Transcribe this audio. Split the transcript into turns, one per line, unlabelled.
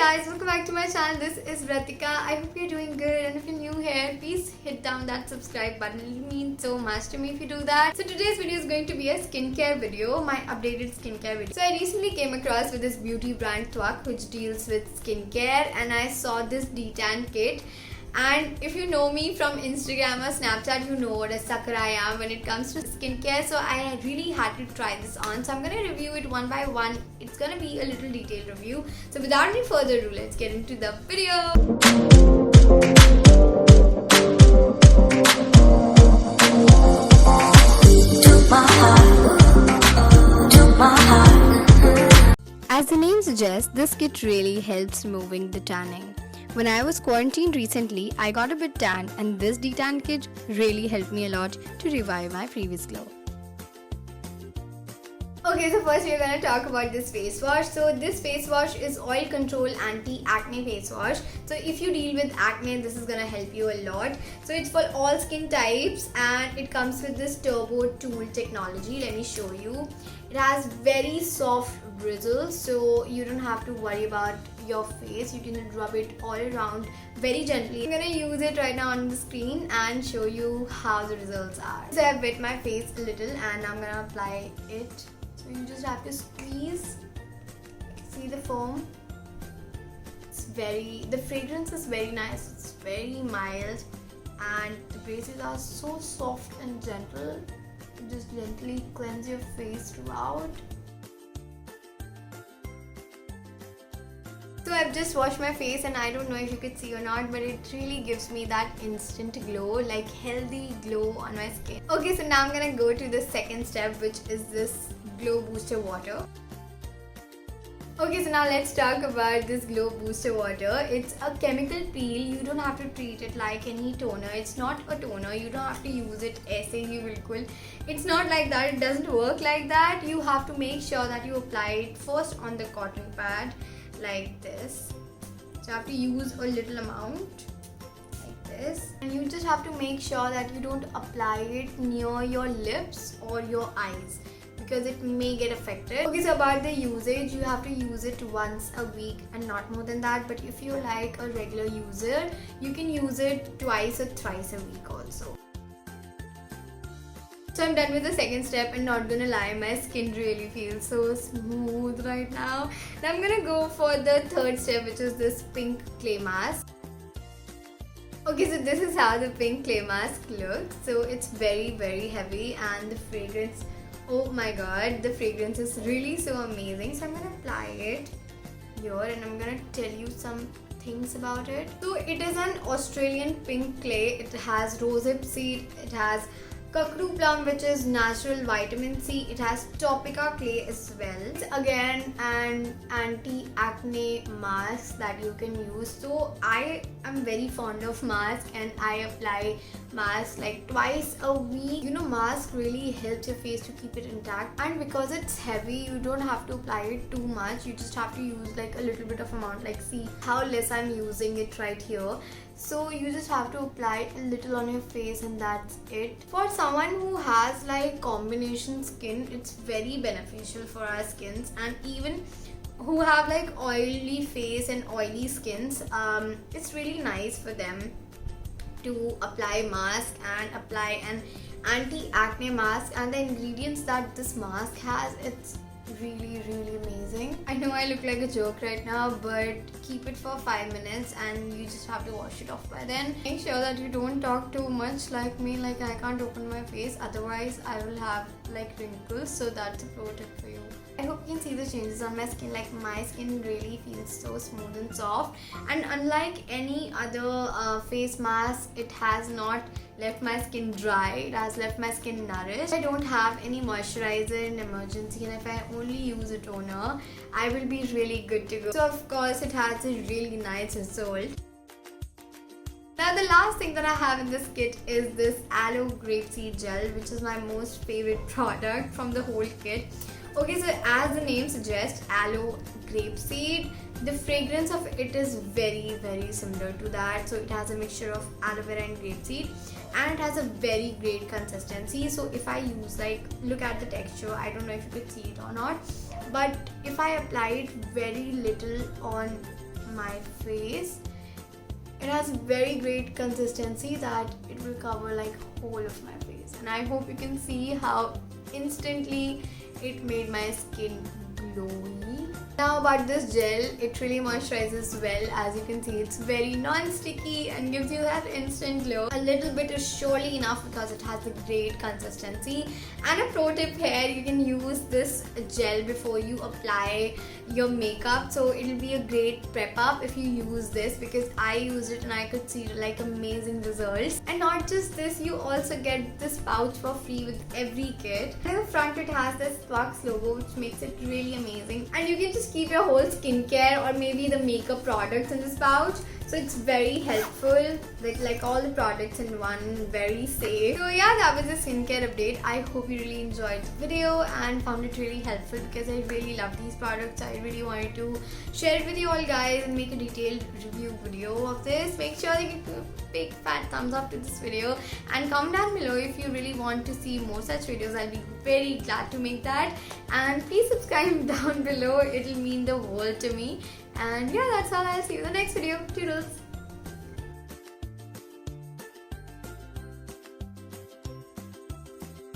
guys, welcome back to my channel. This is Ratika. I hope you're doing good, and if you're new here, please hit down that subscribe button. It means so much to me if you do that. So today's video is going to be a skincare video, my updated skincare video. So I recently came across with this beauty brand Twak, which deals with skincare, and I saw this detan kit. And if you know me from Instagram or Snapchat, you know what a sucker I am when it comes to skincare. So I really had to try this on. So I'm going to review it one by one. It's going to be a little detailed review. So without any further ado, let's get into the video. As the name suggests, this kit really helps removing the tanning. When I was quarantined recently, I got a bit tan, and this detan kit really helped me a lot to revive my previous glow. Okay, so first we're going to talk about this face wash. So this face wash is oil control anti-acne face wash. So if you deal with acne, this is going to help you a lot. So it's for all skin types, and it comes with this turbo tool technology. Let me show you. It has very soft bristles, so you don't have to worry about your face. You can rub it all around very gently. I'm gonna use it right now on the screen and show you how the results are. So I've wet my face a little and I'm gonna apply it. So you just have to squeeze. See the foam? The fragrance is very nice. It's very mild, and the bases are so soft and gentle. You just gently cleanse your face throughout. So I've just washed my face, and I don't know if you could see or not, but it really gives me that instant glow, like healthy glow on my skin. Okay, so now I'm gonna go to the second step, which is this glow booster water. Okay, so now let's talk about this glow booster water. It's a chemical peel. You don't have to treat it like any toner. It's not a toner. You don't have to use it aise hi bilkul. It's not like that. It doesn't work like that. You have to make sure that you apply it first on the cotton pad like this. So you have to use a little amount like this, and you just have to make sure that you don't apply it near your lips or your eyes, because it may get affected. Okay, so about the usage, you have to use it once a week and not more than that. But if you're like a regular user, you can use it twice or thrice a week also. So I'm done with the second step, and not gonna lie, my skin really feels so smooth right now. Now I'm gonna go for the third step, which is this pink clay mask. Okay, so this is how the pink clay mask looks. So it's very heavy, and the fragrance, oh my god, the fragrance is really so amazing. So I'm gonna apply it here, and I'm gonna tell you some things about it. So it is an Australian pink clay. It has rosehip seed, it has kakru plum, which is natural vitamin C. It has Topica clay as well. It's again an anti-acne mask that you can use. So I am very fond of mask, and I apply mask like twice a week. You know, mask really helps your face to keep it intact, and because it's heavy, you don't have to apply it too much. You just have to use like a little bit of amount. Like, see how less I'm using it right here. So you just have to apply a little on your face, and that's it. For someone who has like combination skin, it's very beneficial for our skins, and even who have like oily face and oily skins, it's really nice for them to apply mask and apply an anti-acne mask. And the ingredients that this mask has, it's really amazing. I know I look like a joke right now, but keep it for 5 minutes and you just have to wash it off by then. Make sure that you don't talk too much like me, like I can't open my face, otherwise I will have like wrinkles. So that's a pro tip for you. I hope you can see the changes on my skin. Like, my skin really feels so smooth and soft, and unlike any other face mask, it has not left my skin dry. It has left my skin nourished. I don't have any moisturizer in emergency, and if I only use a toner, I will be really good to go. So of course it has a really nice result. Now the last thing that I have in this kit is this aloe grapeseed gel, which is my most favorite product from the whole kit. Okay, so as the name suggests, aloe grapeseed, the fragrance of it is very similar to that. So it has a mixture of aloe vera and grapeseed, and it has a very great consistency. So if I use, like, look at the texture, I don't know if you could see it or not, but if I apply it very little on my face. It has very great consistency that it will cover like whole of my face, and I hope you can see how instantly it made my skin glowy. Now about this gel, it really moisturizes well. As you can see, it's very non-sticky and gives you that instant glow. A little bit is surely enough because it has a great consistency. And a pro tip here, you can use this gel before you apply your makeup, so it'll be a great prep up if you use this, because I used it and I could see like amazing results. And not just this, you also get this pouch for free with every kit. In the front it has this Sparks logo, which makes it really amazing, and you can just keep your whole skincare or maybe the makeup products in this pouch. So it's very helpful with like all the products in one, very safe. So yeah, that was the skincare update. I hope you really enjoyed the video and found it really helpful, because I really love these products. I really wanted to share it with you all guys and make a detailed review video of this. Make sure you give a big fat thumbs up to this video and comment down below if you really want to see more such videos. I'll be very glad to make that, and please subscribe down below. It'll mean the world to me. And yeah, that's all. I'll see you in the next video. Toodles!